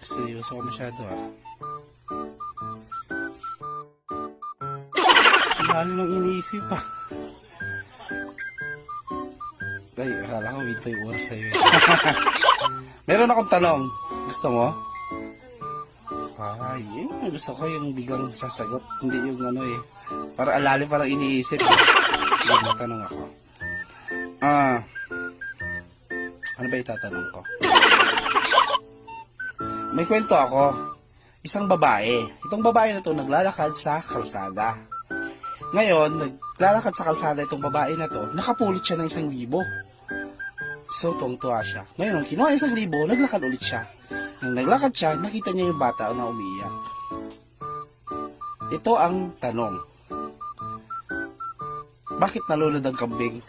Seryoso ka masyado Lalo nang iniisip Ay, akala ko ito yung oras sa'yo Meron akong tanong. Gusto mo? Ay, gusto ko yung biglang sasagot. Hindi yung para alalim parang iniisip. Sige, matanong ako. Ano ba itatanong ko? May kwento ako. Isang babae. Itong babae na to naglalakad sa kalsada. Ngayon, naglalakad sa kalsada itong babae na to, nakapulot siya ng 1,000. So, tuwang-tuwa siya. Ngayon, nung kinuha 1,000, naglakad ulit siya. Nang naglakad siya, nakita niya yung bata na umiiyak. Ito ang tanong. Bakit nalunod ang kambing?